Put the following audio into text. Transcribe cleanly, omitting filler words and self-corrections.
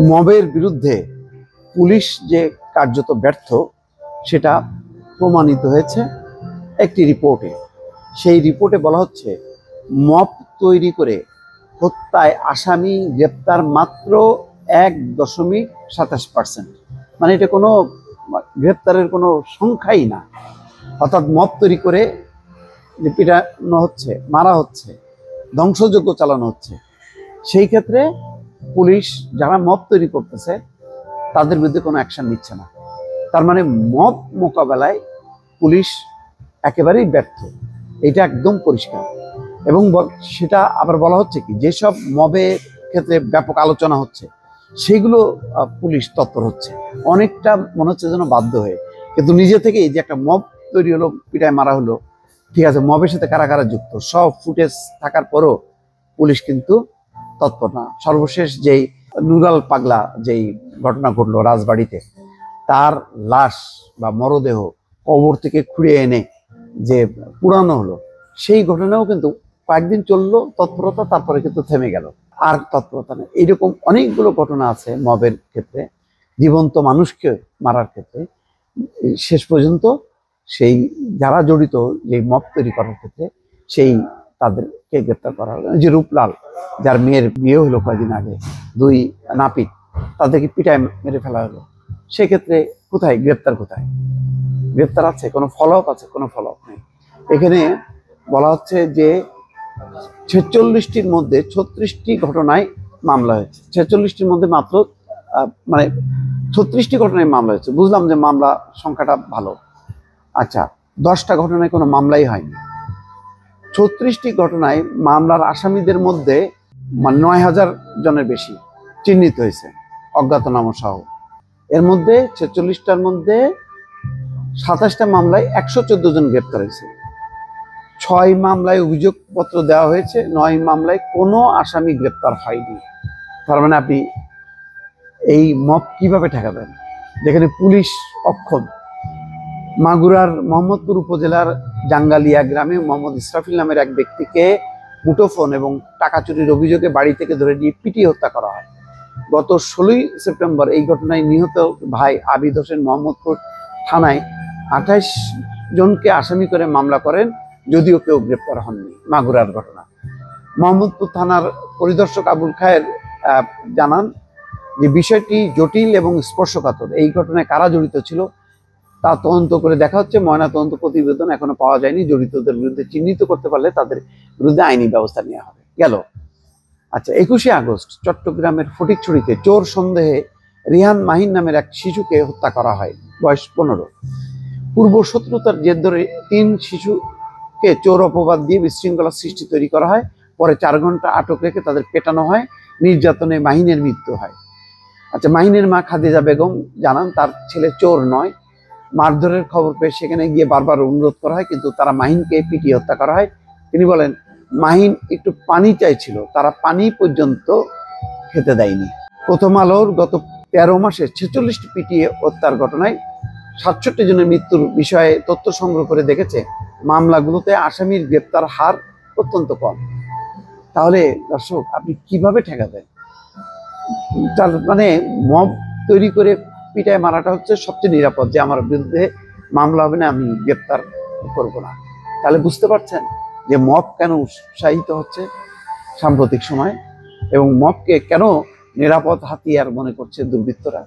মবের বিরুদ্ধে পুলিশ যে কার্যত ব্যর্থ সেটা প্রমাণিত হয়েছে একটি রিপোর্টে। সেই রিপোর্টে বলা হচ্ছে মব তৈরি করে হত্যায় আসামি গ্রেপ্তার মাত্র 1.27%। মানে এটা কোনো গ্রেপ্তারের কোনো সংখ্যাই না। অর্থাৎ মব তৈরি করে যে পিটানো হচ্ছে, মারা হচ্ছে, ধ্বংসযজ্ঞ চালানো হচ্ছে, সেই ক্ষেত্রে পুলিশ যারা মব তৈরি করতেছে তাদের বিরুদ্ধে কোনো অ্যাকশন নিচ্ছে না। তার মানে মব মোকাবেলায় পুলিশ একেবারেই ব্যর্থ, এটা একদম পরিষ্কার। এবং সেটা আবার বলা হচ্ছে কি, যেসব মবের ক্ষেত্রে ব্যাপক আলোচনা হচ্ছে সেগুলো পুলিশ তৎপর হচ্ছে, অনেকটা মনে হচ্ছে যেন বাধ্য হয়ে। কিন্তু নিজে থেকেই যে একটা মব তৈরি হলো, পিটায় মারা হলো, ঠিক আছে, মবের সাথে কারা কারা যুক্ত সব ফুটেজ থাকার পরও পুলিশ কিন্তু তৎপর না। সর্বশেষ যেই নুরাল পাগলা যেই ঘটনা ঘটলো রাজবাড়িতে, তার লাশ বা মরদেহ কবর থেকে খুঁড়ে এনে যে পুরানো হলো, সেই ঘটনাও কিন্তু কয়েকদিন চললো তৎপরতা, তারপরে কিন্তু থেমে গেল, আর তৎপরতা নেই। এইরকম অনেকগুলো ঘটনা আছে মবের ক্ষেত্রে, জীবন্ত মানুষকে মারার ক্ষেত্রে। শেষ পর্যন্ত সেই যারা জড়িত যে মব তৈরি করার ক্ষেত্রে সেই তাদেরকে গ্রেপ্তার করা হলো। যে রূপলাল, যার মেয়ের বিয়ে হলো কয়েকদিন আগে, 2 নাপিত, তাদেরকে পিটায় মেরে ফেলা হলো। সেক্ষেত্রে কোথায় গ্রেপ্তার, কোথায় গ্রেপ্তার আছে? কোনো ফলো আপ আছে? কোনো ফলো আপ নেই। এখানে বলা হচ্ছে যে 46টির মধ্যে 36টি ঘটনায় মামলা হয়েছে। 46টির মধ্যে মাত্র মানে 36টি ঘটনায় মামলা হয়েছে। বুঝলাম যে মামলা সংখ্যাটা ভালো। আচ্ছা, 10টা ঘটনায় কোনো মামলাই হয়নি। 36টি ঘটনায় মামলার আসামিদের মধ্যে 9,000 জনের বেশি চিহ্নিত হয়েছে অজ্ঞাতনামা সহ। এর মধ্যে 46টার মধ্যে 27টা মামলায় 114 জন গ্রেপ্তার হয়েছে। 6 মামলায় অভিযোগপত্র দেওয়া হয়েছে, 9 মামলায় কোনো আসামি গ্রেপ্তার হয়নি। তার মানে আপনি এই মব কিভাবে ঠেকাবেন, যেখানে পুলিশ অক্ষম? মাগুরার মোহাম্মদপুর উপজেলার জাঙ্গালিয়া গ্রামে মোহাম্মদ ইসরাফিল নামের এক ব্যক্তিকে মুঠোফোন এবং টাকা চুরির অভিযোগে বাড়ি থেকে ধরে নিয়ে পিটিয়ে হত্যা করা হয়। গত 16ই সেপ্টেম্বর এই ঘটনায় নিহত ভাই আবিদ হোসেন মোহাম্মদপুর থানায় 28 জনকে আসামি করে মামলা করেন, যদিও কেউ গ্রেপ্তার হননি। মাগুরার ঘটনা। মোহাম্মদপুর থানার পরিদর্শক আবুল খায়ের জানান যে বিষয়টি জটিল এবং স্পর্শকাতর। এই ঘটনায় কারা জড়িত ছিল তা তদন্ত করে দেখা হচ্ছে। ময়না তদন্ত প্রতিবেদন এখনো পাওয়া যায়নি। জড়িতদের বিরুদ্ধে চিহ্নিত করতে পারলে তাদের বিরুদ্ধে আইনি ব্যবস্থা নেওয়া হবে। গেল। আচ্ছা, 21শে আগস্ট চট্টগ্রামের ফটিকছড়িতে চোর সন্দেহে রিহান মাহিন নামের এক শিশুকে হত্যা করা হয়, বয়স 15। পূর্ব শত্রুতার জের ধরে 3 শিশুকে চোর অপবাদ দিয়ে বিশৃঙ্খলা সৃষ্টি তৈরি করা হয়। পরে 4 ঘন্টা আটক রেখে তাদের পেটানো হয়। নির্যাতনে মাহিনের মৃত্যু হয়। আচ্ছা, মাহিনের মা খাদিজা বেগম জানান তার ছেলে চোর নয়। মারধরের খবর পেয়ে সেখানে গিয়ে বারবার অনুরোধ করা হয়, কিন্তু তারা মাহিনকে পিটিয়ে হত্যা করা হয়। তিনি বলেন, মাহিন একটু পানি চাইছিল, তারা পানি পর্যন্ত খেতে দেয়নি। প্রথম আলোর গত 13 মাসে 46টি পিটিয়ে হত্যার ঘটনায় 67 জনের মৃত্যুর বিষয়ে তথ্য সংগ্রহ করে দেখেছে মামলাগুলোতে আসামির গ্রেপ্তার হার অত্যন্ত কম। তাহলে দর্শক, আপনি কিভাবে ঠেকাবেন? তার মানে মব তৈরি করে পিটায় মারাটা হচ্ছে সবচেয়ে নিরাপদ, যে আমার বিরুদ্ধে মামলা হবে না, আমি গ্রেপ্তার করব না। তাহলে বুঝতে পারছেন যে মব কেন উৎসাহিত হচ্ছে সাম্প্রতিক সময়, এবং মবকে কেন নিরাপদ হাতিয়ার মনে করছে দুর্বৃত্তরা।